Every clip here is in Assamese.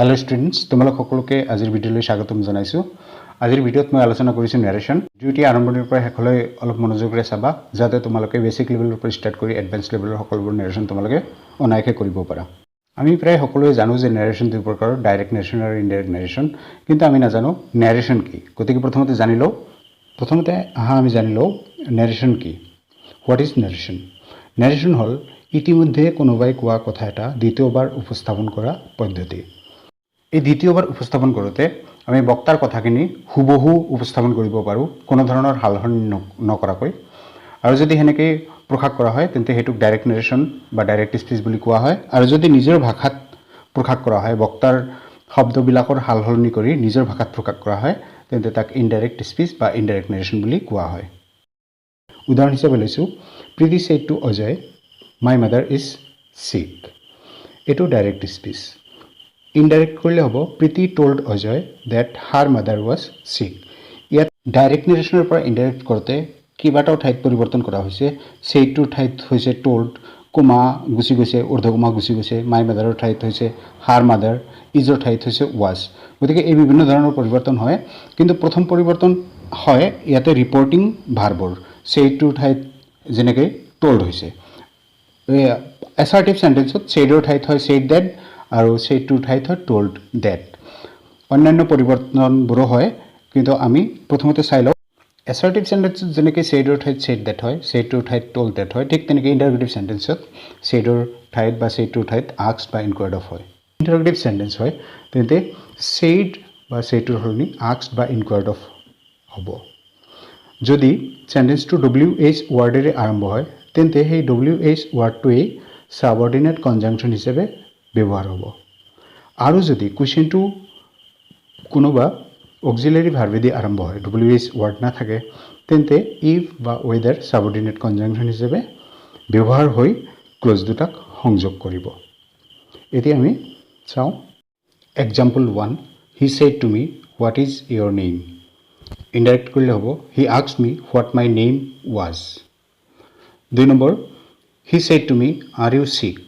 हेलो स्टूडेंट्स तुम्हारा सकलोके आजिर भिडिओলৈ स्वागतम जनाइছো। आजिर भिडिओत मैं आलोचना करिछु नरेशन। भिडिओটি आरम्भणिर পৰা শেষলৈ অলপ মনোযোগৰে চাবা যাতে তোমালোকে বেসিক লেভেলৰ পৰা স্টাर्ट কৰি এডভান্স লেভেলৰ সকলোবোৰ নৰেशन তোমালোকে অনায়াসে কৰিব পাৰা। আমি প্ৰায় সকলোৱে জানো যে নৰেशन দুই প্ৰকাৰৰ, ডাইৰেক্ট নৰেशन আৰু ইনডাইৰেক্ট নৰেशन, কিন্তু আমি নাজানো নৰেशन কি। গতিকে প্ৰথমতে জানি লও, আমি জানি লও নৰেशन কি। What is নৰেशन? নৰেशन হল ইতিমধ্যে কোনোবাই কোৱা কথা এটা দ্বিতীয়বাৰ উপস্থাপন কৰা পদ্ধতি। এই দ্বিতীয়বাৰ উপস্থাপন কৰোঁতে আমি বক্তাৰ কথাখিনি হুবহু উপস্থাপন কৰিব পাৰোঁ, কোনো ধৰণৰ হালসলনি নকৰাকৈ। আৰু যদি হেনেকৈ প্ৰকাশ কৰা হয় তেন্তে হেতুক ডাইৰেক্ট নৰেশ্যন বা ডাইৰেক্ট স্পিচ বুলি কোৱা হয়। আৰু যদি নিজৰ ভাষাত প্ৰকাশ কৰা হয়, বক্তাৰ শব্দবিলাকৰ হালসলনি কৰি নিজৰ ভাষাত প্ৰকাশ কৰা হয়, তেন্তে তাক ইনডাইৰেক্ট স্পিচ বা ইনডাইৰেক্ট নৰেশ্যন বুলি কোৱা হয়। উদাহৰণ হিচাপে লৈছোঁ, প্ৰীতি said to Ajay, my mother is sick। এইটো ডাইৰেক্ট স্পিচ। ইনডাইৰেক্ট কৰিলে হ'ব, প্ৰীতি told Ajay that her mother was sick। ইয়াত ডাইৰেক্ট নৰেশ্যনৰ পৰা ইনডাইৰেক্ট কৰোঁতে কিবাটাও ঠাইত পৰিৱৰ্তন কৰা হৈছে। সেইটোৰ ঠাইত হৈছে told, কোমা গুচি গৈছে, ঊৰ্ধ্বকমা গুচি গৈছে। মাই মাদাৰৰ ঠাইত হৈছে her mother, ইজৰ ঠাইত হৈছে was। গতিকে এই বিভিন্ন ধৰণৰ পৰিৱৰ্তন হয়, কিন্তু প্ৰথম পৰিৱৰ্তন হয় ইয়াতে ৰিপৰ্টিং ভাৰ্বৰ। সেইটোৰ ঠাইত যেনেকৈ told হৈছে। এছাৰ্টিভ সেন্টেন্সত saidৰ ঠাইত হয় said that আৰু সেইটোৰ ঠাইত হয় told that। অন্যান্য পৰিৱৰ্তনবোৰো হয়, কিন্তু আমি প্ৰথমতে চাই লওঁ। এছাৰ্টিভ সেন্টেন্সত যেনেকৈ saidৰ ঠাইত said that হয়, সেইটোৰ ঠাইত told that হয়, ঠিক তেনেকৈ ইণ্টাৰগেটিভ সেন্টেন্সত saidৰ ঠাইত বা সেইটোৰ ঠাইত asked বা inquired of হয়। ইণ্টাৰগেটিভ সেন্টেন্স হয় তেন্তে said বা সেইটোৰ সলনি asked বা inquired of হ'ব। যদি সেন্টেন্সটো WH ৱৰ্ডেৰে আৰম্ভ হয় তেন্তে সেই WH ৱৰ্ডটোৱেই সাবঅৰ্ডিনেট কনজাংচন হিচাপে ব্যৱহাৰ হ'ব। আৰু যদি কুৱেশ্যনটো কোনোবা অক্সিলাৰী ভাৰ্বেদি আৰম্ভ হয়, WH ৱৰ্ড নাথাকে, তেন্তে ইফ বা ৱেদাৰ সাবঅৰ্ডিনেট কনজাংচন হিচাপে ব্যৱহাৰ হৈ ক্লজ দুটাক সংযোগ কৰিব। এতিয়া আমি চাওঁ example 1, he said to me, what is your name? Indirect কৰিলে হ'ব, হি asked me what my name was। 2 number, he said to me, are you sick?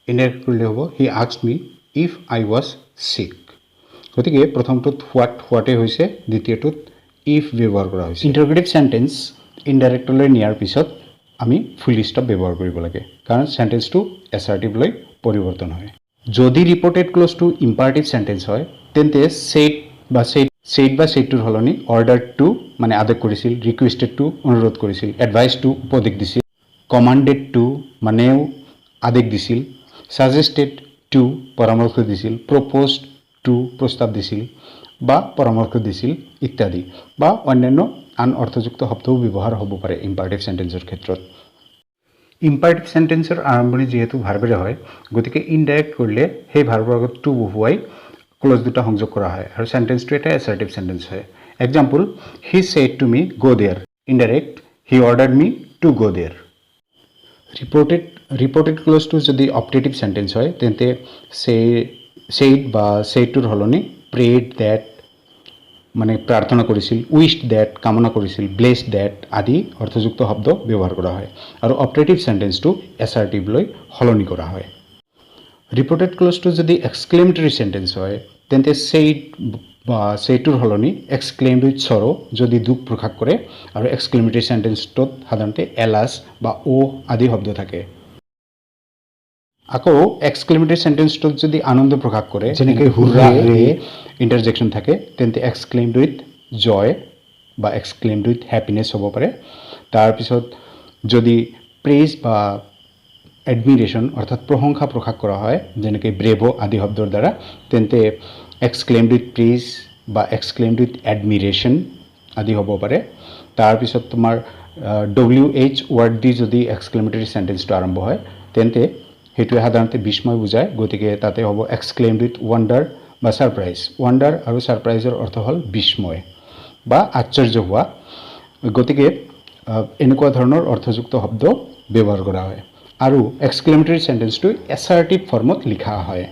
Indirect কৰিলে হ'ব, হি asked me if I was sick। গতিকে প্ৰথমটোত হোৱাটে হৈছে, দ্বিতীয়টোত ইফ ব্যৱহাৰ কৰা হৈছে। ইণ্টাৰগেটিভ সেন্টেন্স ইনডাইৰেক্টলৈ নিয়াৰ পিছত আমি ফুল ষ্টপ ব্যৱহাৰ কৰিব লাগে, কাৰণ সেন্টেন্সটো এছাৰ্টিভলৈ পৰিৱৰ্তন হয়। যদি ৰিপৰ্টেড ক্লজটো ইম্পাৰেটিভ সেন্টেন্স হয় তেন্তে said বা saidটোৰ সলনি ordered to মানে আদেশ কৰিছিল, requested to অনুৰোধ কৰিছিল, advised to উপদেশ দিছিল, commanded to মানেও আদেশ দিছিল, suggested to পৰামৰ্শ দিছিল, proposed to প্ৰস্তাৱ দিছিল বা পৰামৰ্শ দিছিল ইত্যাদি, বা অন্যান্য আন অৰ্থযুক্ত শব্দও ব্যৱহাৰ হ'ব পাৰে ইম্পাৰেটিভ সেন্টেন্সৰ ক্ষেত্ৰত। ইম্পাৰেটিভ সেন্টেন্সৰ আৰম্ভণি যিহেতু ভাৰ্বেৰে হয়, গতিকে ইনডাইৰেক্ট কৰিলে সেই ভাৰ্বৰ আগত টু বহুৱাই ক্লজ দুটা সংযোগ কৰা হয় আৰু সেন্টেন্সটো এটা এছাৰ্টিভ সেন্টেন্স হয়। Example, he said to me, go there। Indirect, he ordered me to go there। Reported ক্লজটো যদি অপটেটিভ সেন্টেন্স হয় তেন্তে said বা saidটোৰ সলনি prayed that মানে প্ৰাৰ্থনা কৰিছিল, wished that কামনা কৰিছিল, blessed that আদি অৰ্থযুক্ত শব্দ ব্যৱহাৰ কৰা হয়। আৰু অপটেটিভ সেন্টেন্সটো এছাৰ্টিভলৈ সলনি কৰা হয়। ৰিপৰ্টেড ক্লজটো যদি এক্সক্লেমেটৰী সেন্টেন্স হয় তেন্তে said বা saidটোৰ সলনি exclaimed with sorrow যদি দুখ প্ৰকাশ কৰে, আৰু এক্সক্লেমেটৰী সেন্টেন্সটোত সাধাৰণতে এলাছ বা ও আদি শব্দ থাকে। আকৌ এক্সক্লেমেটৰী সেন্টেন্সটোত যদি আনন্দ প্ৰকাশ কৰে, যেনেকৈ হুৰৰা ইণ্টাৰজেকশ্যন থাকে, তেন্তে exclaimed with joy বা exclaimed with happiness হ'ব পাৰে। তাৰপিছত যদি প্ৰেইজ বা এডমিৰেশ্যন অৰ্থাৎ প্ৰশংসা প্ৰকাশ কৰা হয়, যেনেকৈ ব্ৰেভো আদি শব্দৰ দ্বাৰা, তেন্তে exclaimed with praise বা exclaimed with admiration আদি হ'ব পাৰে। তাৰপিছত তোমাৰ WH ৱৰ্ড দি যদি এক্সক্লেমেটৰী সেন্টেন্সটো আৰম্ভ হয় তেন্তে সেইটোৱে সাধাৰণতে বিস্ময় বুজায়, গতিকে তাতে হ'ব exclaimed with wonder বা ছাৰপ্ৰাইজ। ৱাণ্ডাৰ আৰু ছাৰপ্ৰাইজৰ অৰ্থ হ'ল বিস্ময় বা আশ্চৰ্য হোৱা, গতিকে এনেকুৱা ধৰণৰ অৰ্থযুক্ত শব্দ ব্যৱহাৰ কৰা হয়। আৰু এক্সক্লেমেটৰী সেন্টেন্সটো এছাৰ্টিভ ফৰ্মত লিখা হয়।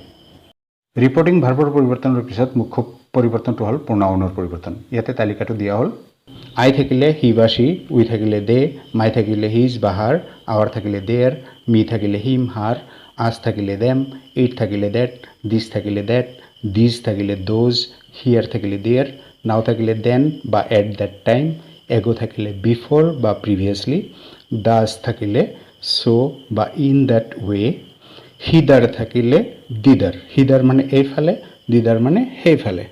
ৰিপৰ্টিং ভাৰ্বৰ পৰিৱৰ্তনৰ পিছত মুখ্য পৰিৱৰ্তনটো হ'ল প্ৰণাউনৰ পৰিৱৰ্তন। ইয়াতে তালিকাটো দিয়া হ'ল, আই থাকিলে হি বা সি, উই থাকিলে দে, মাই থাকিলে হিজ বা হাৰ, আৱাৰ থাকিলে দেয়াৰ, মি থাকিলে হিম হাৰ, আছ থাকিলে দেম, ইট থাকিলে ডেট, দিছ থাকিলে ডেট, দিজ থাকিলে দোজ, হিয়াৰ থাকিলে দেয়াৰ, নাও থাকিলে দেন বা এট দ্যাট টাইম, এগো থাকিলে বিফৰ বা প্ৰিভিয়াছলি, ডাজ থাকিলে চ' বা ইন দ্যাট ৱে, হিদাৰ থাকিলে দিদাৰ, হিদাৰ মানে এইফালে, দিদাৰ মানে সেইফালে।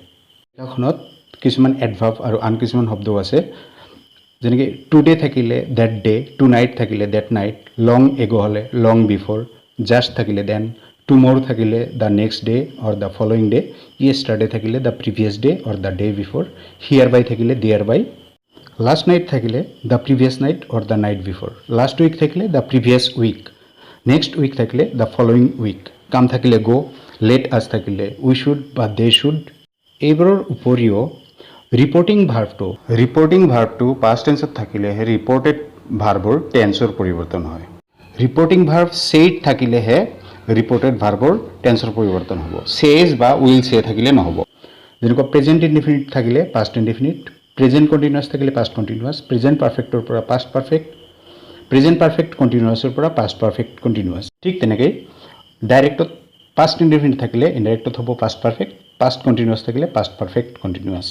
এখনত কিছুমান এডভাৰ্ব আৰু আন কিছুমান শব্দও আছে, যেনেকৈ টুডে থাকিলে ডেট ডে, টু নাইট থাকিলে ডেট নাইট, লং এগো হ'লে লং বিফৰ, জাষ্ট থাকিলে দেন, টুমৰ থাকিলে the next day or the following day, yesterday থাকিলে the previous day or the day before, here by থাকিলে দেয়াৰ বাই, লাষ্ট নাইট থাকিলে the previous night or the night before, last week থাকিলে the previous week, next week থাকিলে দ্য ফলোয়িং উইক, কাম থাকিলে গ', লেট আছ থাকিলে উই শুড বা দে শুড। এইবোৰৰ উপৰিও ৰিপৰ্টিং ভাৰ্বটো পাষ্ট টেন্সত থাকিলেহে ৰিপৰ্টেড ভাৰ্বৰ টেন্সৰ পৰিৱৰ্তন হয়। ৰিপৰ্টিং ভাৰ্ব ছেইড থাকিলেহে ৰিপৰ্টেড ভাৰ্বৰ টেন্সৰ পৰিৱৰ্তন হ'ব। ছেজ বা উইল ছে থাকিলে নহ'ব। যেনেকুৱা প্ৰেজেণ্ট ইনডিফিনিট থাকিলে পাষ্ট ইনডিফিনিট, প্ৰেজেণ্ট কণ্টিনিউৱাছ থাকিলে পাষ্ট কণ্টিনিউৱাছ, প্ৰেজেণ্ট পাৰফেক্টৰ পৰা পাষ্ট পাৰফেক্ট, প্ৰেজেণ্ট পাৰফেক্ট কণ্টিনিউৱাছৰ পৰা পাষ্ট পাৰফেক্ট কণ্টিনিউৱাছ। ঠিক তেনেকৈ ডাইৰেক্টত পাষ্ট ইনডিফিনিট থাকিলে ইনডাইৰেক্টত হ'ব পাষ্ট পাৰফেক্ট, পাষ্ট কণ্টিনিউৱাছ থাকিলে পাষ্ট পাৰফেক্ট কণ্টিনিউৱাছ।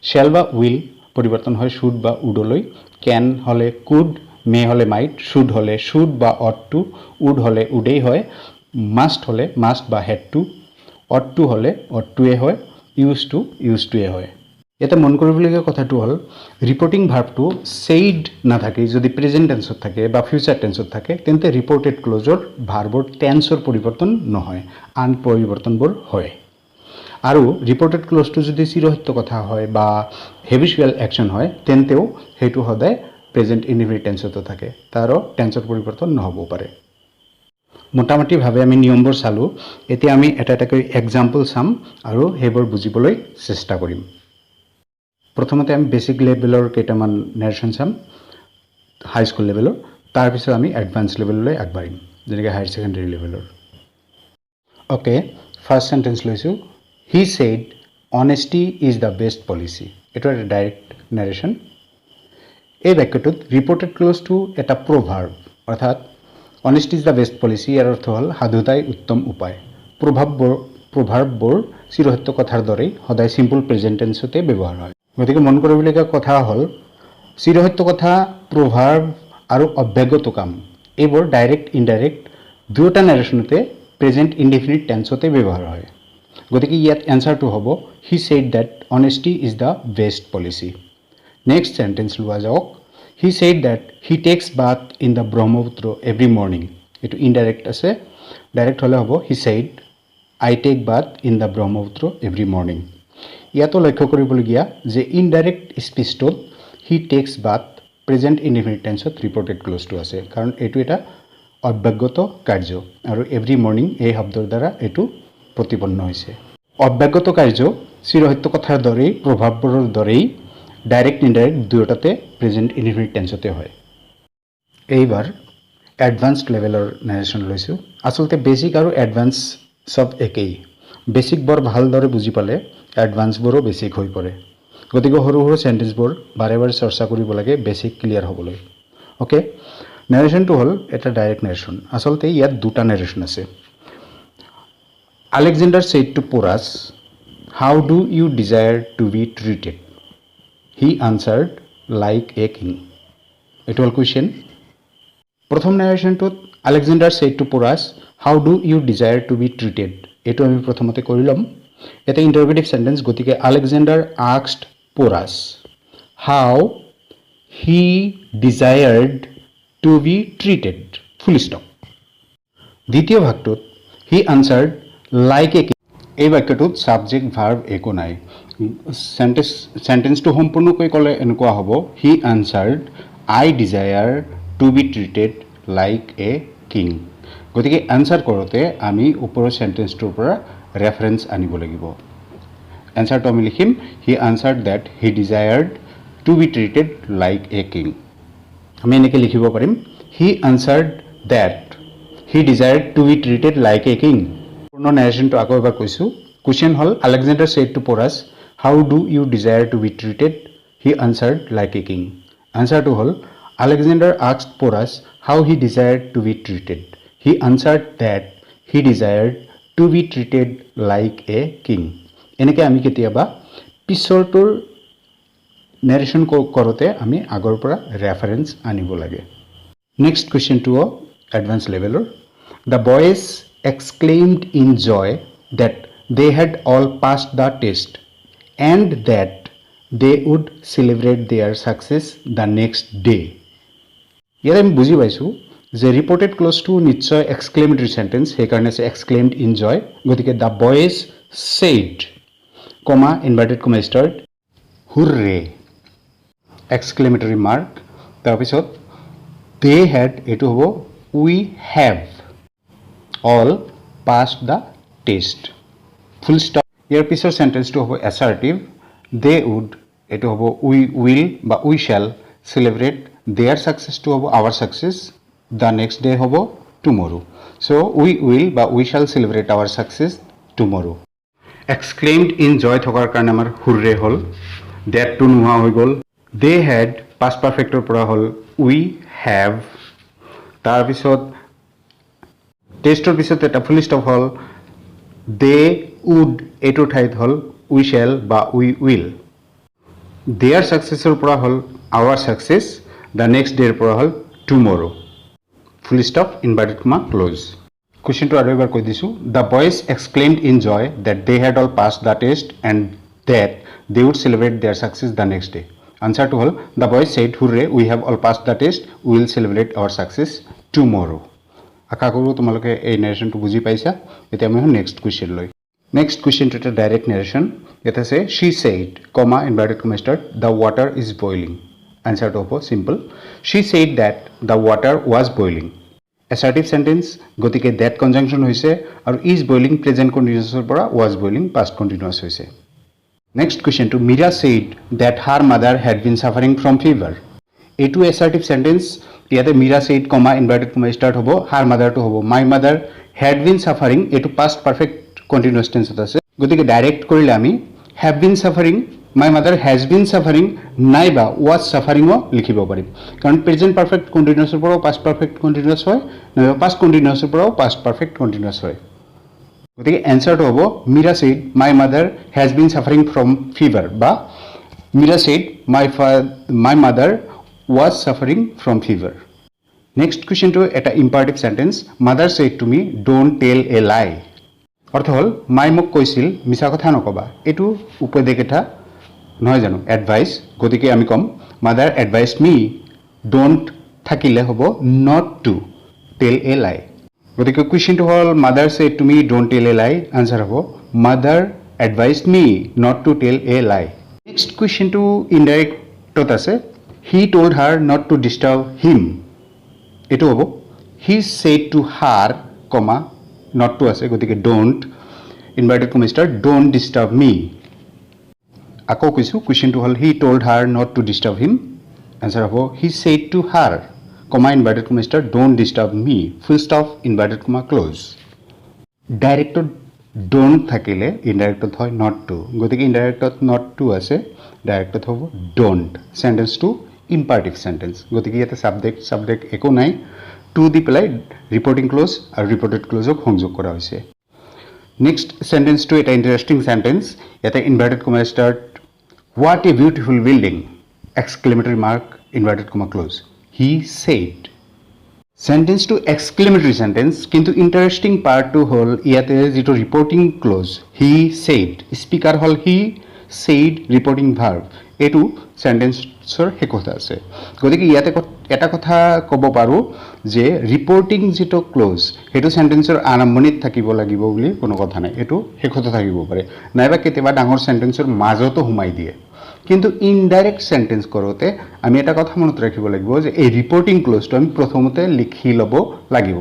শ্বেল বা উইল পৰিৱৰ্তন হয় শুড বা উডলৈ, কেন হ'লে কুড, মে হ'লে মাইট, শুড হ'লে শুড বা অট টু, উড হ'লে উডেই হয়, মাষ্ট হ'লে মাষ্ট বা হেড টু, অট টু হ'লে অট টুৱে হয়, ইউজ টুৱে হয়। ইয়াতে মন কৰিবলগীয়া কথাটো হ'ল ৰিপৰ্টিং ভাৰ্বটো ছেইড নাথাকে, যদি প্ৰেজেণ্ট টেন্সত থাকে বা ফিউচাৰ টেন্সত থাকে তেন্তে ৰিপৰ্টেড ক্লজৰ ভাৰ্বৰ টেন্সৰ পৰিৱৰ্তন নহয়, আন পৰিৱৰ্তনবোৰ হয়। আৰু ৰিপৰ্টেড ক্লজটো যদি চিৰসত্য কথা হয় বা হেবিচুৱেল একশ্যন হয় তেন্তেও সেইটো সদায় প্ৰেজেণ্ট ইনডিফিনিট টেন্সতো থাকে, তাৰো টেন্সৰ পৰিৱৰ্তন নহ'বও পাৰে। মোটামুটিভাৱে আমি নিয়মবোৰ চালোঁ, এতিয়া আমি এটা এটাকৈ এক্সাম্পল চাম আৰু সেইবোৰ বুজিবলৈ চেষ্টা কৰিম। প্ৰথমতে আমি বেছিক লেভেলৰ কেইটামান নেৰেশ্যন চাম, হাইস্কুল লেভেলৰ, তাৰপিছত আমি এডভান্স লেভেললৈ আগবাঢ়িম, যেনেকৈ হায়াৰ ছেকেণ্ডেৰী লেভেলৰ। অ'কে, ফাৰ্ষ্ট চেণ্টেঞ্চ লৈছোঁ, he said honesty is the best policy. এইটো এটা ডাইৰেক্ট নেৰেশ্যন। এই বাক্যটোত ৰিপৰ্টেড ক্লজটো এটা প্ৰভাৰ্ব, অৰ্থাৎ অনেষ্টি ইজ দ্য বেষ্ট পলিচি, ইয়াৰ অৰ্থ হ'ল সাধুতাই উত্তম উপায়। প্ৰভাৰ্ববোৰ চিৰসত্য কথাৰ দৰেই সদায় চিম্পল প্ৰেজেণ্ট টেন্সতে ব্যৱহাৰ হয়। গতিকে মন কৰিবলগীয়া কথা হ'ল চিৰসত্য কথা, প্ৰভাৰ্ব আৰু অভ্যাগত কাম, এইবোৰ ডাইৰেক্ট ইনডাইৰেক্ট দুয়োটা নেৰেশ্যনতে প্ৰেজেণ্ট ইনডিফিনিট টেন্সতে ব্যৱহাৰ হয়। গতিকে ইয়াত এনচাৰটো হ'ব he said that honesty is the best policy. Next sentence লোৱা যাওক, he said that he takes bath in the Brahmaputra every morning. এইটো ইনডাইৰেক্ট আছে, ডাইৰেক্ট হ'লে হ'ব he said I take bath in the Brahmaputra every morning. ইয়াতো লক্ষ্য কৰিবলগীয়া যে ইনডাইৰেক্ট স্পীচটোত he takes bath present indefinite টেন্সত ৰিপৰ্টেড ক্লজটো আছে, কাৰণ এইটো এটা অভ্যাগত কাৰ্য আৰু এভৰি মৰ্ণিং এই শব্দৰ দ্বাৰা এইটো প্ৰতিপন্ন হৈছে। অভ্যাগত কাৰ্য চিৰসত্য কথাৰ দৰেই, প্ৰভাৱবোৰৰ দৰেই ডাইৰেক্ট ইনডাইৰেক্ট দুয়োটাতে প্ৰেজেণ্ট ইনডিফিনিট টেন্সতে হয়। এইবাৰ এডভান্সড লেভেলৰ নেৰেশ্যন লৈছোঁ। আচলতে বেছিক আৰু এডভান্স চব একেই, বেছিক বৰ ভালদৰে বুজি পালে এডভান্সবোৰো বেছিক হৈ পৰে। গতিকে সৰু সৰু চেণ্টেঞ্চবোৰ বাৰে বাৰে চৰ্চা কৰিব লাগে বেছিক ক্লিয়াৰ হ'বলৈ। অ'কে, নেৰেশ্যনটো হ'ল এটা ডাইৰেক্ট নেৰেশ্যন। আচলতে ইয়াত দুটা নেৰেশ্যন আছে। Alexander said to Porus, how do you desire to be treated? He answered like a king. এইটো হ'ল কুৱেশ্যন। প্ৰথম নেৰেশ্যনটোত Alexander said to Porus, how do you desire to be treated, এইটো আমি প্ৰথমতে কৰি ল'ম। এটা ইণ্টাৰগেটিভ চেণ্টেঞ্চ, গতিকে Alexander asked Porus how he desired to be treated, full stop. দ্বিতীয় ভাগটোত হি আনচাৰ্ড লাইক এ কিং, এই বাক্যটোত ছাবজেক্ট ভাৰ্ব একো নাই। চেণ্টেঞ্চটো সম্পূৰ্ণকৈ ক'লে এনেকুৱা হ'ব, he answered I desire to be treated like a king. গতিকে এনচাৰ কৰোঁতে আমি ওপৰৰ চেণ্টেঞ্চটোৰ পৰা ৰেফাৰেঞ্চ আনিব লাগিব। এনচাৰটো আমি লিখিম, he answered that he desired to be treated like a king. আমি এনেকৈ লিখিব পাৰিম, he answered that he desired to be treated like a king. পূৰ্ণ নেৰেশ্যনটো আকৌ এবাৰ কৈছোঁ। কুৱেশ্যন হ'ল Alexander said to Porus, how do you desire to be treated? He answered like a king. আনচাৰটো হ'ল Alexander asked Porus how he desired to be treated. He answered that he desired to be treated like a king. এনেকৈ আমি কেতিয়াবা পিছৰটোৰ নেৰেশ্যন কৰোঁতে আমি আগৰ পৰা ৰেফাৰেঞ্চ আনিব লাগে নেক্সট কুৱেশ্যনটো এডভান্স লেভেলৰ the boys exclaimed in Jay that they had all passed the test and that they would celebrate their success the next day. ইয়াত আমি বুজি পাইছোঁ যে ৰিপৰ্টেড ক্লজটো নিশ্চয় এক্সক্লেমেটৰী চেণ্টেন্স সেইকাৰণে আছে এক্সক্লেইমড ইন জয় গতিকে the boys said comma inverted comma start hurrah exclamatory mark তাৰপিছত দে হেড এইটো হ'ব we have all passed the test full stop ইয়াৰ পিছৰ চেণ্টেন্সটো হ'ব এছাৰ্টিভ দে উড এইটো হ'ব উই উইল বা উই শ্বেল চেলিব্ৰেট দেয়াৰ ছাকচেছটো হ'ব our success the next day হ'ব টুমৰো চ' উই উইল বা we shall celebrate our success tomorrow exclaimed in joy থকাৰ কাৰণে আমাৰ হুৰৰে হ'ল ডেটটো নোহোৱা হৈ গ'ল দে হেড পাষ্ট পাৰফেক্টৰ পৰা হ'ল উই হেভ তাৰপিছত টেষ্টৰ পিছত এটা ফুল ষ্টপ হ'ল দে উড এইটোৰ ঠাইত হ'ল উই শ্বেল বা উই উইল দেয়াৰ ছাকচেছৰ পৰা হ'ল আৱাৰ ছাকচেছ দ্য নেক্সট ডেৰ পৰা হ'ল tomorrow full stop inverted comma close কুৱেশ্যনটো আৰু এবাৰ কৈ দিছোঁ the boys exclaimed in joy that they had all pass the test and that they would celebrate their success the next day আনচাৰটো হ'ল the boys said hurrah we have all pass the test we will celebrate our success tomorrow আশা কৰোঁ তোমালোকে এই নেৰেশ্যনটো বুজি পাইছা এতিয়া আমি নেক্সট কুৱেশ্যন লৈ নেক্সট কুৱেশ্যনটো এটা ডাইৰেক্ট নেৰেশ্যন ইয়াতে আছে she said comma inverted comma start the water is boiling আনচাৰটো হ'ব simple she said that the water was boiling assertive sentence গতিকে ডেট কনজাংশ্যন হৈছে আৰু ইজ বইলিং প্ৰেজেণ্ট কণ্টিনিউছৰ পৰা ৱাজ বইলিং পাষ্ট কণ্টিনিউছ হৈছে নেক্সট কুৱেশ্যনটো Meera said that her mother had been suffering from fever এইটো এছাৰ্টিভ চেণ্টেন্স ইয়াতে Meera said comma inverted comma start হ'ব হাৰ মাদাৰটো হ'ব my mother had been suffering এইটো পাষ্ট পাৰফেক্ট কণ্টিনিউছ টেন্সত আছে গতিকে ডাইৰেক্ট কৰিলে আমি have been suffering my mother has been suffering নাইবা ৱাজ ছাফাৰিঙো লিখিব পাৰিম কাৰণ প্ৰেজেণ্ট পাৰফেক্ট কণ্টিনিউছৰ পৰাও পাষ্ট পাৰফেক্ট কণ্টিনিউছ হয় নাইবা পাষ্ট কণ্টিনিউছৰ পৰাও পাষ্ট পাৰফেক্ট কণ্টিনিউছ হয় গতিকে এনচাৰটো হ'ব Meera said my mother has been suffering from fever বা Meera said my mother was suffering from fever next কুৱেশ্যনটো এটা imperative sentence mother said to me don't tell a লাই অৰ্থ হ'ল মাই মোক কৈছিল মিছা কথা নক'বা এইটো উপদেশ এটা নহয় জানো এডভাইচ গতিকে আমি ক'ম মাদাৰ এডভাইচ মি ডোণ্ট থাকিলে হ'ব নট টু টেল এ লাই গতিকে কুৱেশ্যনটো হ'ল mother said to me don't tell a lie answer হ'ব mother advised me not to tell a lie next কুৱেশ্যনটো ইনডাইৰেক্টত আছে he told her not to disturb him এইটো হ'ব he said to her comma not to আছে গতিকে don't inverted comma start don't disturb me আকৌ কৈছোঁ কুৱেশ্যনটো হ'ল he told her not to disturb him answer হ'ব he said to her comma inverted comma start don't disturb me full stop inverted comma close ডাইৰেক্টত ডোণ্ট থাকিলে ইনডাইৰেক্টত হয় নট টু গতিকে ইনডাইৰেক্টত নট টু আছে ডাইৰেক্টত হ'ব ডোণ্ট চেণ্টেন্সটো ইম্পাৰেটিভ চেণ্টেন্স গতিকে ইয়াতে ছাবজেক্ট একো নাই টু দি পেলাই ৰিপৰ্টিং ক্ল'জ আৰু ৰিপৰ্টেড ক্ল'জক সংযোগ কৰা হৈছে নেক্সট চেণ্টেন্সটো এটা ইণ্টাৰেষ্টিং চেণ্টেন্স ইয়াতে inverted comma start what a beautiful building exclamatory mark inverted comma close he said চেণ্টেন্সটো এক্সক্লেমেটৰী চেণ্টেন্স কিন্তু ইণ্টাৰেষ্টিং পাৰ্টটো হ'ল ইয়াতে যিটো reporting clause he said speaker হ'ল হি ছেইড ৰিপৰ্টিং ভাৰ্ব এইটো চেণ্টেন্সৰ শেষত আছে গতিকে ইয়াতে এটা কথা ক'ব পাৰোঁ যে ৰিপৰ্টিং যিটো ক্ল'জ সেইটো চেণ্টেন্সৰ আৰম্ভণিত থাকিব লাগিব বুলি কোনো কথা নাই এইটো শেষতো থাকিব পাৰে নাইবা কেতিয়াবা ডাঙৰ চেণ্টেন্সৰ মাজতো সোমাই দিয়ে কিন্তু ইনডাইৰেক্ট চেণ্টেন্স কৰোঁতে আমি এটা কথা মনত ৰাখিব লাগিব যে এই ৰিপৰ্টিং ক্ল'জটো আমি প্ৰথমতে লিখি ল'ব লাগিব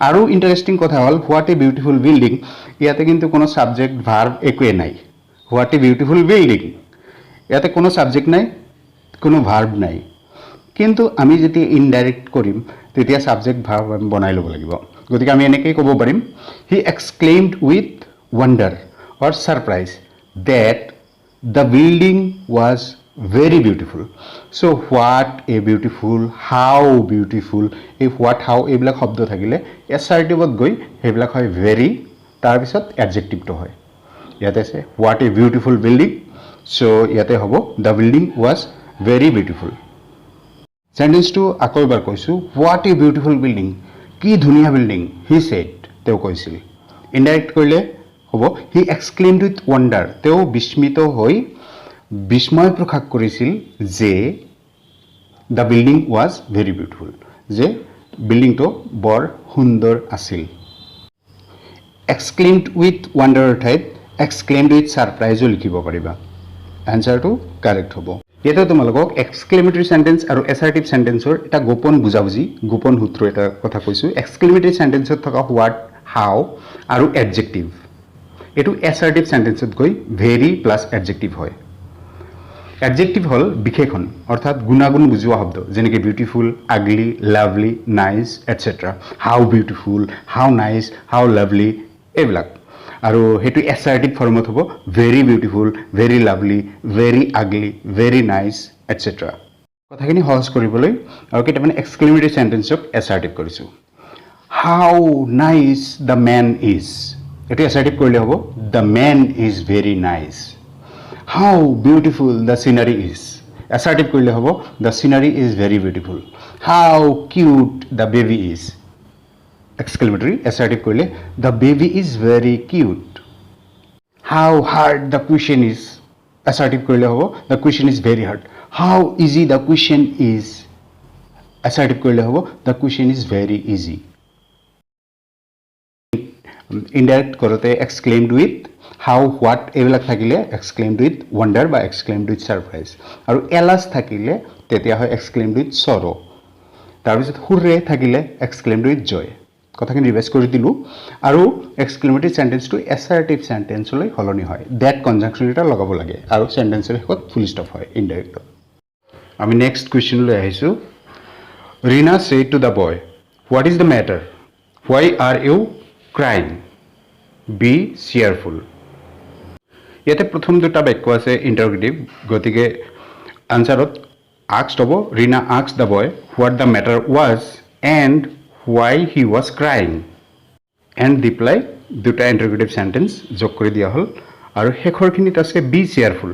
আৰু ইণ্টাৰেষ্টিং কথা হ'ল হোৱাট এ বিউটিফুল বিল্ডিং ইয়াতে কিন্তু কোনো ছাবজেক্ট ভাৰ্ব একোৱে নাই হোৱাট এ বিউটিফুল বিল্ডিং ইয়াতে কোনো ছাবজেক্ট নাই কোনো ভাৰ্ব নাই কিন্তু আমি যেতিয়া ইনডাইৰেক্ট কৰিম তেতিয়া ছাবজেক্ট ভাৰ্ব আমি বনাই ল'ব লাগিব গতিকে আমি এনেকৈ ক'ব পাৰিম he exclaimed with wonder or surprise that the building was very beautiful so' what a beautiful how beautiful এই হোৱাট হাউ এইবিলাক শব্দ থাকিলে এছাৰ্টিভত গৈ সেইবিলাক হয় ভেৰি তাৰপিছত এডজেক্টিভটো হয় ইয়াতে আছে what a beautiful building so ইয়াতে হ'ব the building was very beautiful সেন্টেন্সটো আকৌ এবাৰ কৈছোঁ হোৱাট এ বিউটিফুল বিল্ডিং কি ধুনীয়া বিল্ডিং হি সেড তেওঁ কৈছিল ইনডাইৰেক্ট কৰিলে হ'ব হি এক্সক্লেইমড উইথ ৱাণ্ডাৰ তেওঁ বিস্মিত হৈ বিস্ময় প্ৰকাশ কৰিছিল যে the building was very beautiful যে বিল্ডিংটো বৰ সুন্দৰ আছিল এক্সক্লেইমড উইথ ৱাণ্ডাৰৰ ঠাইত এক্সক্লেইমড উইথ ছাৰপ্ৰাইজো লিখিব পাৰিবা এনচাৰটো কাৰেক্ট হ'ব ইয়াতে তোমালোকক এক্সক্লেমেটৰী সেন্টেন্স আৰু এছাৰ্টিভ সেন্টেন্সৰ এটা গোপন বুজাবুজি গোপন সূত্ৰ এটা কথা কৈছোঁ এক্সক্লেমেটৰী সেন্টেন্সত থকা হোৱাট হাউ আৰু এডজেক্টিভ এটো এছাৰ্টিভ সেন্টেন্সত গৈ ভেৰি প্লাছ এডজেক্টিভ হয় এডজেক্টিভ হল বিশেষণ অৰ্থাৎ গুণাগুণ বুজোৱা শব্দ যেনেকৈ beautiful ugly lovely nice etcetera how beautiful how nice how lovely এইবিলাক আৰু হেতু এছাৰ্টিভ ফৰ্মত হ'ব very beautiful very lovely very ugly very nice etcetera কথাখিনি সহজ কৰিবলৈ আৰু কেইটামান এক্সক্লেমেটৰী সেন্টেন্সক এছাৰ্টিভ কৰিছোঁ how nice the man is এটো এছাৰ্টিভ কৰিলে হ'ব the man is very nice How beautiful the scenery is. Assertive korle hobo the scenery is very beautiful. How cute the baby is. Exclamatory assertive korle the baby is very cute. How hard the question is. Assertive korle hobo the question is very hard. How easy the question is. Assertive korle hobo the question is very easy. Indirect korote exclaimed with how what এইবিলাক থাকিলে এক্সক্লেইমড উইথ ৱাণ্ডাৰ বা এক্সক্লেইমড উইথ ছাৰপ্ৰাইজ আৰু এলাস থাকিলে তেতিয়া হয় এক্সক্লেইমড উইথ সৰো তাৰপিছত হুৰে থাকিলে এক্সক্লেইমড উইথ জয় কথাখিনি ৰিভাইজ কৰি দিলোঁ আৰু এক্সক্লেমেটৰী সেন্টেন্সটো এছাৰ্টিভ সেন্টেন্সলৈ সলনি হয় দ্যাট কনজাংচন এটা লগাব লাগে আৰু সেন্টেন্সৰ শেষত ফুল ষ্টপ হয় ইনডাইৰেক্ট আমি নেক্সট কুৱেশ্যনলৈ আহিছোঁ Reena said to the boy what is the matter why are you crying be cheerful ইয়াতে প্ৰথম দুটা বাক্য আছে ইণ্টাৰগেটিভ গতিকে আনসাৰত আস্কড হ'ব Reena asked the boy what the matter was and why he was crying and reply দুটা ইণ্টাৰগেটিভ সেন্টেন্স যোগ কৰি দিয়া হ'ল আৰু শেষৰখিনিত আছে বি চিয়াৰফুল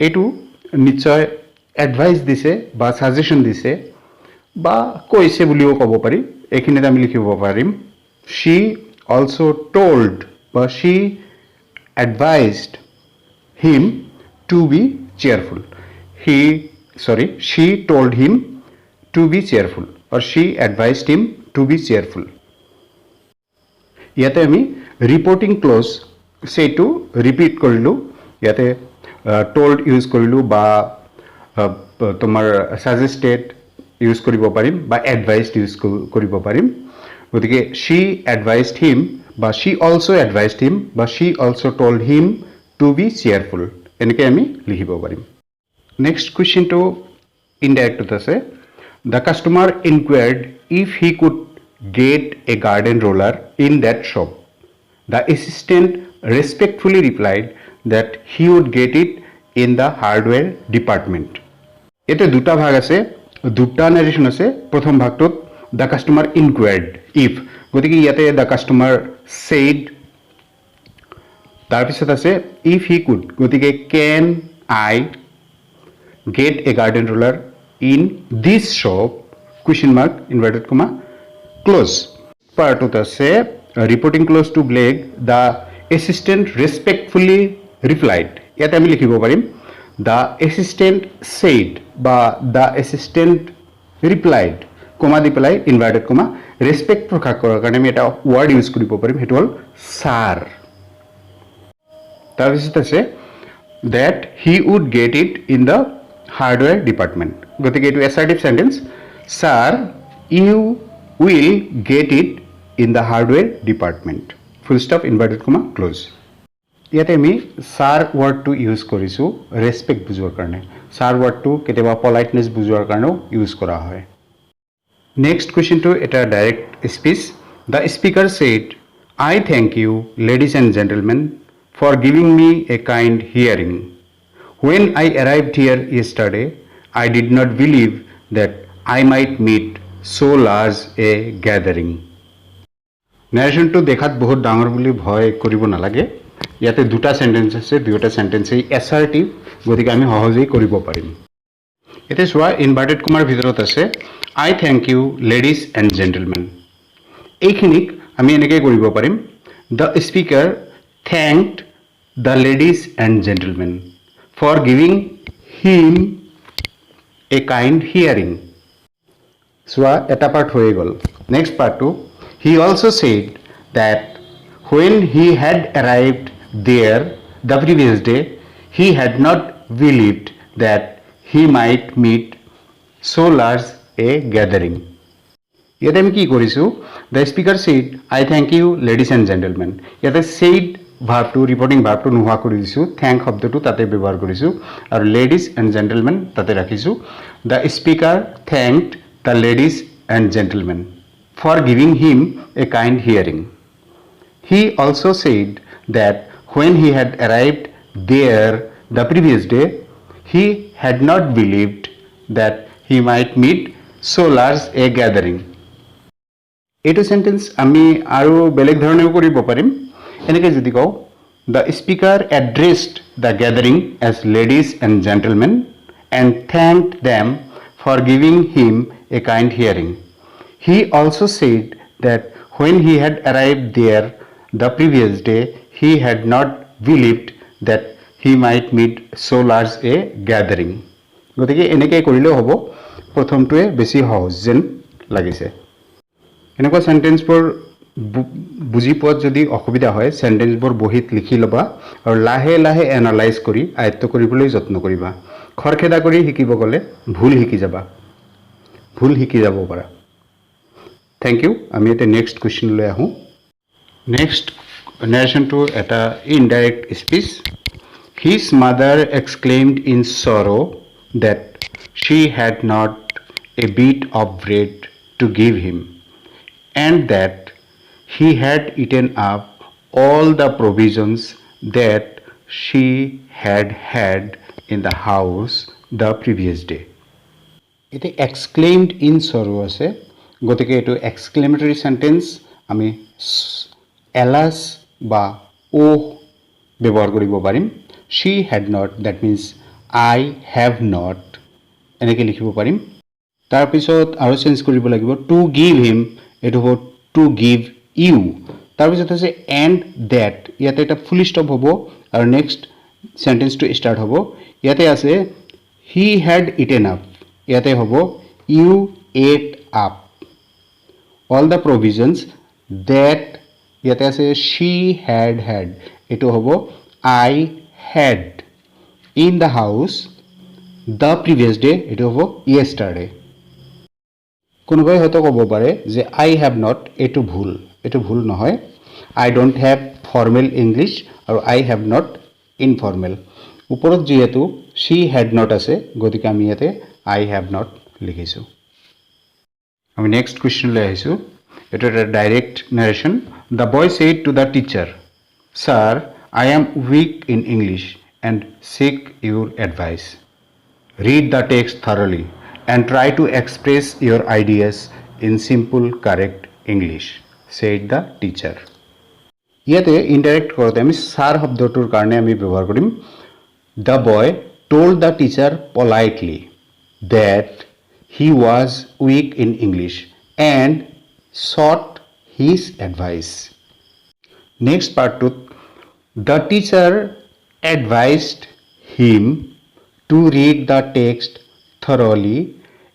এইটো নিশ্চয় এডভাইচ দিছে বা ছাজেশ্যন দিছে বা কৈছে বুলিও ক'ব পাৰি এইখিনিত আমি লিখিব পাৰিম শ্বি অলছ' ট'ল্ড বা শ্বি advised him to be cheerful. She told him to be cheerful or she advised him to be cheerful. ইয়াতে আমি ৰিপৰ্টিং ক্লজ সেইটো ৰিপিট কৰিলোঁ ইয়াতে told ইউজ কৰিলোঁ বা তোমাৰ suggested ইউজ কৰিব পাৰিম বা advised ইউজ কৰিব পাৰিম গতিকে she advised him বা she also advised him বা she also told him to be cheerful এনেকৈ আমি লিখিব পাৰিম নেক্সট কুৱেশ্যনটো ইনডাইৰেক্টত আছে the customer inquired if he could get a garden roller in that shop the assistant respectfully replied that he would get it in the hardware department ইয়াতে দুটা ভাগ আছে দুটা নাৰেশ্যন আছে প্ৰথম ভাগটোত দ্য কাষ্টমাৰ ইনকুৱাৰ্ড ইফ গতিকে ইয়াতে দ্য কাষ্টমাৰ said তাৰপিছত আছে if he could গতিকে can I get a garden roller in this shop question mark inverted comma close পাৰ্টত আছে reporting close to Blake the assistant respectfully replied ইয়াতে আমি লিখিব পাৰিম the assistant said বা the assistant replied কমা দি পেলাই ইনভাৰ্টেড কমা ৰেছপেক্ট প্ৰকাশ কৰাৰ কাৰণে আমি এটা ৱৰ্ড ইউজ কৰিব পাৰিম সেইটো হ'ল ছাৰ তাৰপিছত আছে that he would get it in the hardware department গতিকে এইটো assertive sentence sir you will get it in the hardware department full stop inverted comma close ইয়াতে আমি ছাৰ ৱৰ্ডটো ইউজ কৰিছোঁ ৰেছপেক্ট বুজোৱাৰ কাৰণে ছাৰ ৱৰ্ডটো কেতিয়াবা পলাইটনেছ বুজোৱাৰ কাৰণেও ইউজ কৰা হয় Next question to a direct speech. The speaker said, I thank you, ladies and gentlemen, for giving me a kind hearing. When I arrived here yesterday, I did not believe that I might meet so large a gathering. Narration to dekhat bahut dangor boli bhoy koribo nalage. ইয়াতে দুটা সেন্টেন্স আছে দুটা সেন্টেন্সই এসার্টিভ গতিকে আমি সহজেই কৰিব পাৰিম এতিয়া চোৱা ইনভাৰ্টেড কমাৰ ভিতৰত আছে I thank you ladies and gentlemen এইখিনিক আমি এনেকৈ কৰিব পাৰিম the speaker thanked the ladies and gentlemen for giving him a kind hearing. So, eta part hoye gol. Next part 2. He also said that when he had arrived there the previous day, he had not believed that he might meet so large a gathering. ইয়াতে আমি কি কৰিছোঁ the speaker said I thank you ladies and gentlemen ইয়াতে ছেইড ভাৰ্বটো ৰিপৰ্টিং ভাৰ্বটো নোহোৱা কৰি দিছোঁ থেংক শব্দটো তাতে ব্যৱহাৰ কৰিছোঁ আৰু লেডিজ এণ্ড জেণ্টেলমেন তাতে ৰাখিছোঁ the speaker thanked the ladies and gentlemen for giving him a kind hearing he also' said that when he had arrived there the previous day he had not believed that he might meet so large a gathering এইটো সেন্টেন্স আমি আৰু বেলেগ ধৰণেও কৰিব পাৰিম এনেকৈ যদি কওঁ the speaker addressed the gathering as ladies and gentlemen and thanked them for giving him a kind hearing he also' said that when he had arrived there the previous day he had not believed that he might meet so large a gathering গতিকে এনেকৈ কৰিলেও হ'ব প্ৰথমটোৱে বেছি সহজ যেন লাগিছে এনেকুৱা সেন্টেন্সবোৰ বুজি পোৱাত যদি অসুবিধা হয় সেন্টেন্সবোৰ বহিত লিখি ল'বা আৰু লাহে লাহে এনালাইজ কৰি আয়ত্ত কৰিবলৈ যত্ন কৰিবা খৰখেদা কৰি শিকিব গ'লে ভুল শিকি যাব পাৰা থ্যাংক ইউ আমি এটা নেক্সট কুৱেশ্যনলৈ আহোঁ নেক্সট নেৰেশ্যনটো এটা indirect speech his mother exclaimed in sorrow that she had not a bit of bread to give him and that he had eaten up all the provisions that she had in the house the previous day. It is exclaimed in sorrow ase gotike etu exclamatory sentence ami alas ba oh ব্যবহার কৰিব পাৰিম she had not that means I have not এনেকৈ লিখিব পাৰিম তাৰ পিছত আৰু চেঞ্জ কৰিব লাগিব to give him এটো হ'ব to give you তাৰ পিছত আছে and that ইয়াতে এটা ফুল স্টপ হ'ব আৰু নেক্সট সেন্টেন্সটো স্টাৰ্ট হ'ব ইয়াতে আছে he had eaten up ইয়াতে হ'ব you ate up all the provisions that ইয়াতে আছে she had এটো হ'ব I had in the house the previous day এটো হ'ব yesterday কোনোবাই হয়তো ক'ব পাৰে যে আই হ্যাভ নট এটো ভুল নহয় আই ডোন্ট হ্যাভ ফৰ্মেল ইংলিছ আৰু আই হ্যাভ নট ইনফৰ্মেল ওপৰত যেহেতু she had not আছে গতিকে আমি ইয়াতে আই হ্যাভ নট লিখিছোঁ আমি নেক্সট কুৱেশ্যনলৈ আহিছোঁ এটা direct narration the boy said to the teacher sir I am weak in English and seek your advice read the text thoroughly and try to express your ideas in simple correct English said the teacher ইয়াতে ইনডাইৰেক্ট কৰোঁতে আমি ছাৰ শব্দটোৰ কাৰণে আমি ব্যৱহাৰ কৰিম the boy told the teacher politely that he was weak in English and sought his advice next part 2 the teacher advised him to read the text thoroughly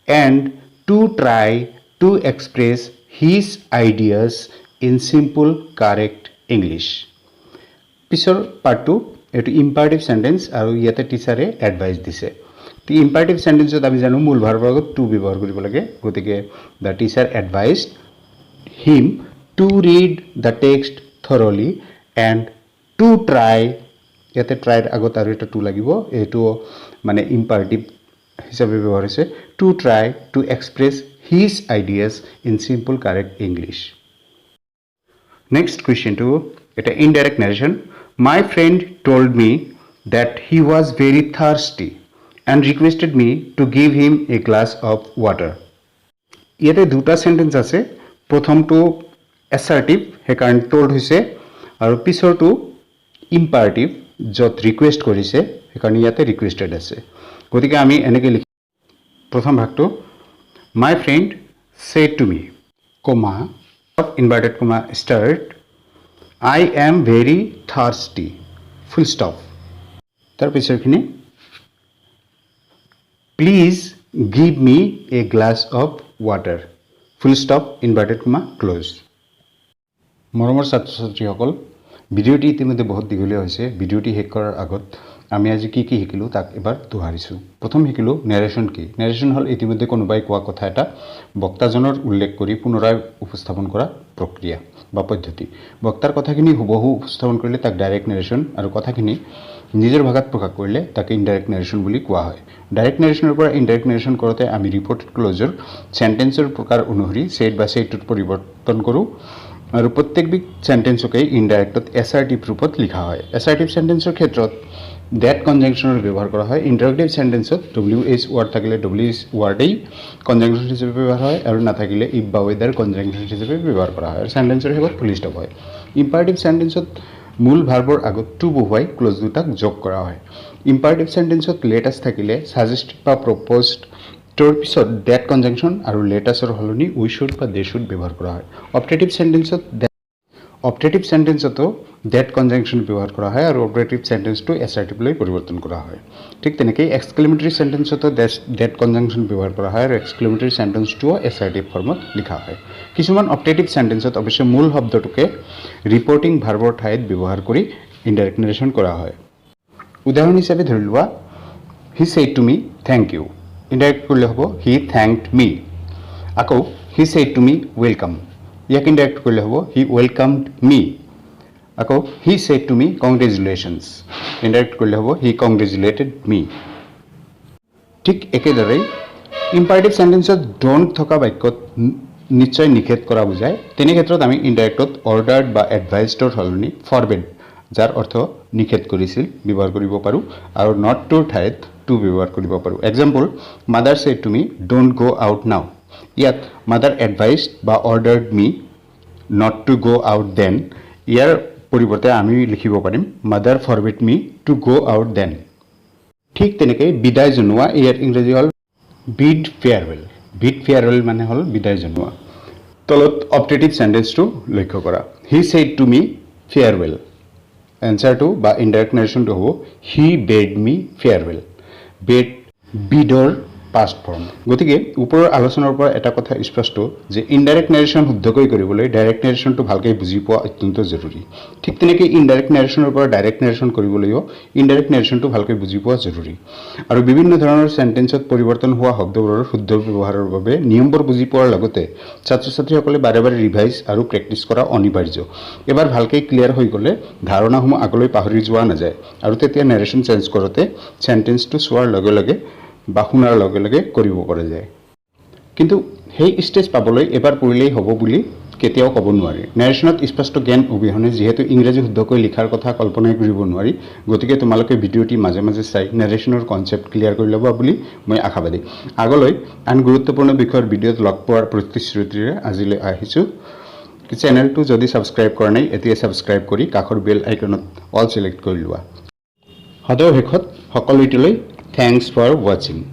and to try to express his ideas in simple correct English পিছৰ পাৰ্টটো এটো ইম্পাৰেটিভ সেন্টেন্স আৰু ইয়াতে টিচাৰে এডভাইস দিছে তি ইম্পাৰেটিভ সেন্টেন্সত আমি জানো মূল ভাৰ্বৰ আগত টু ব্যৱহাৰ কৰিব লাগে গতিকে the teacher advised him to read the text thoroughly and to try ইয়াতে ট্ৰাইৰ আগত আৰু এটা টু লাগিব এটো মানে ইম্পাৰেটিভ হিচাপে ব্যৱহাৰ হৈছে to try to express his ideas in simple correct English next question to এটা indirect narration my friend told me that he was very thirsty and requested me to give him a glass of water ইয়াতে দুটা সেন্টেন্স আছে প্ৰথমটো assertive হেকাৰণ told হৈছে আৰু পিছৰটো ইম্পাৰেটিভ য'ত ৰিকুৱেষ্ট কৰিছে সেইকাৰণে ইয়াতে ৰিকুৱেষ্টেড আছে গতিকে আমি এনেকৈ লিখি প্ৰথম ভাগটো my friend said to me comma inverted comma start I am very thirsty full stop তাৰ পিছৰখিনি please give me a glass of water full stop inverted comma close মৰমৰ ছাত্ৰ ছাত্ৰীসকল ভিডিঅ'টি ইতিমধ্যে বহুত দীঘলীয়া হৈছে ভিডিঅ'টি শেষ কৰাৰ আগত আমি আজি কি কি শিকিলোঁ তাক এবাৰ দোহাৰিছোঁ প্ৰথম শিকিলোঁ নেৰেশ্যন কি নেৰেশ্যন হ'ল ইতিমধ্যে কোনোবাই কোৱা কথা এটা বক্তাজনৰ উল্লেখ কৰি পুনৰাই উপস্থাপন কৰা প্ৰক্ৰিয়া বা পদ্ধতি বক্তাৰ কথাখিনি হুবহু উপস্থাপন কৰিলে তাক ডাইৰেক্ট নেৰেশ্যন আৰু কথাখিনি নিজৰ ভাষাত প্ৰকাশ কৰিলে তাকে ইনডাইৰেক্ট নেৰেশ্যন বুলি কোৱা হয় ডাইৰেক্ট নেৰেশ্যনৰ পৰা ইনডাইৰেক্ট নেৰেশ্যন কৰোঁতে আমি ৰিপৰ্টেড ক্লজৰ চেণ্টেন্সৰ প্ৰকাৰ অনুসৰি ছেড বা ছেডটোত পৰিৱৰ্তন কৰোঁ আৰু প্ৰত্যেকবিধ চেণ্টেন্সকে ইনডাইৰেক্টত এছাৰ্টিভ ৰূপত লিখা হয় এছাৰ্টিভ চেণ্টেন্সৰ ক্ষেত্ৰত ডেট কনজাংশ্যনৰ ব্যৱহাৰ কৰা হয় ইণ্টাৰগেটিভ চেণ্টেন্সত WH ৱাৰ্ড থাকিলে WH ৱাৰ্ডেই কনজাংশ্যন হিচাপে ব্যৱহাৰ হয় আৰু নাথাকিলে ইফ বা ৱেদাৰ কনজাংশ্যন হিচাপে ব্যৱহাৰ কৰা হয় আৰু চেণ্টেন্সৰ শেষত ফুল ষ্টপ হয় ইম্পাৰেটিভ চেণ্টেন্সত মূল ভাৰ্বৰ আগত টু বহুৱাই ক্লজ দুটাক যোগ কৰা হয় ইম্পাৰেটিভ চেণ্টেন্সত লেটাছ থাকিলে ছাজেষ্টেড বা প্ৰপ'জড তোৰ পিছত ডেট কনজাংশ্যন আৰু লেটাছৰ সলনি উই শুড বা দে শুড ব্যৱহাৰ কৰা হয় অপটেটিভ চেণ্টেন্সতো ডেট কনজাংশ্যন ব্যৱহাৰ কৰা হয় আৰু অপাৰেটিভ চেণ্টেন্সটো এছাৰ্টিভলৈ পৰিৱৰ্তন কৰা হয় ঠিক তেনেকৈ এক্সক্লেমেটৰী চেণ্টেন্সতো ডেট কনজাংশ্যন ব্যৱহাৰ কৰা হয় আৰু এক্সক্লেমেটৰী চেণ্টেন্সটোও এছাৰ্টিভ ফৰ্মত লিখা হয় কিছুমান অপটেটিভ চেণ্টেন্সত অৱশ্যে মূল শব্দটোকে ৰিপৰ্টিং ভাৰ্বৰ ঠাইত ব্যৱহাৰ কৰি ইনডাইৰেক্ট নেৰেশ্যন কৰা হয় উদাহৰণ হিচাপে ধৰি লোৱা he said to me thank you indirect কৰিলে হ'ব হি থেংকড মি আকৌ he said to me welcome ইয়াক ইনডাইৰেক্ট কৰিলে হ'ব হি ৱেলকামড মি আকৌ he said to me congratulations indirect কৰিলে হ'ব হি কংগ্ৰেচুলেটেড মি ঠিক একেদৰে ইম্পাৰেটিভ চেণ্টেন্সত ড'ন্ট থকা বাক্যত নিশ্চয় নিষেধ কৰা বুজায় তেনে ক্ষেত্ৰত আমি ইনডাইৰেক্টত অৰ্ডাৰ্ড বা এডভাইজডৰ সলনি ফৰবেড যাৰ অৰ্থ নিষেধ কৰিছিল ব্যৱহাৰ কৰিব পাৰোঁ আৰু নট টুৰ ঠাইত টু ব্যৱহাৰ কৰিব পাৰোঁ example mother said to me don't গ' আউট নাও ইয়াত মাদাৰ এডভাইজড বা অৰ্ডাৰ্ড মি নট টু গ' আউট দেন ইয়াৰ পৰিৱৰ্তে আমি লিখিব পাৰিম মাদাৰ ফৰবিড মি টু গ' আউট দেন ঠিক তেনেকৈ বিদায় জনোৱা ইয়াৰ ইংৰাজী হ'ল বিড ফেয়াৰৱেল মানে হ'ল বিদায় জনোৱা তলত অপটেটিভ চেণ্টেন্সটো লক্ষ্য কৰা he said to me farewell এনচাৰটো বা ইনডাইৰেক্ট নেৰেশ্যনটো হ'ব হি বেড মি ফেয়াৰৱেল বিডৰ পাষ্ট ফৰ্ম গতিকে ওপৰৰ আলোচনাৰ পৰা এটা কথা স্পষ্ট যে ইনডাইৰেক্ট নেৰেশ্যন শুদ্ধকৈ কৰিবলৈ ডাইৰেক্ট নেৰেশ্যনটো ভালকৈ বুজি পোৱা অত্যন্ত জৰুৰী ঠিক তেনেকৈ ইনডাইৰেক্ট নেৰেশ্যনৰ পৰা ডাইৰেক্ট নেৰেশ্যন কৰিবলৈও ইনডাইৰেক্ট নেৰেশ্যনটো ভালকৈ বুজি পোৱা জৰুৰী আৰু বিভিন্ন ধৰণৰ চেণ্টেন্সত পৰিৱৰ্তন হোৱা শব্দবোৰৰ শুদ্ধ ব্যৱহাৰৰ বাবে নিয়মবোৰ বুজি পোৱাৰ লগতে ছাত্ৰ ছাত্ৰীসকলে বাৰে বাৰে ৰিভাইজ আৰু প্ৰেক্টিছ কৰা অনিবাৰ্য এবাৰ ভালকৈ ক্লিয়াৰ হৈ গ'লে ধাৰণাসমূহ আগলৈ পাহৰি যোৱা নাযায় আৰু তেতিয়া নেৰেশ্যন চেঞ্জ কৰোঁতে চেণ্টেন্সটো চোৱাৰ লগে লগে বা শুনাৰ লগে লগে কৰিব পৰা যায় কিন্তু সেই ষ্টেজ পাবলৈ এবাৰ পঢ়িলেই হ'ব বুলি কেতিয়াও ক'ব নোৱাৰি নেৰেশ্যনত স্পষ্ট জ্ঞান অবিহনে যিহেতু ইংৰাজী শুদ্ধকৈ লিখাৰ কথা কল্পনাই কৰিব নোৱাৰি গতিকে তোমালোকে ভিডিঅ'টি মাজে মাজে চাই নেৰেশ্যনৰ কনচেপ্ট ক্লিয়াৰ কৰি ল'বা বুলি মই আশাবাদী আগলৈ আন গুৰুত্বপূৰ্ণ বিষয়ৰ ভিডিঅ'ত লগ পোৱাৰ প্ৰতিশ্ৰুতিৰে আজিলৈ আহিছোঁ চেনেলটো যদি ছাবস্ক্ৰাইব কৰা নাই এতিয়া ছাবস্ক্ৰাইব কৰি কাষৰ বেল আইকনত অল ছিলেক্ট কৰি লোৱা সদৌ শেষত সকলোটিলৈ Thanks for watching.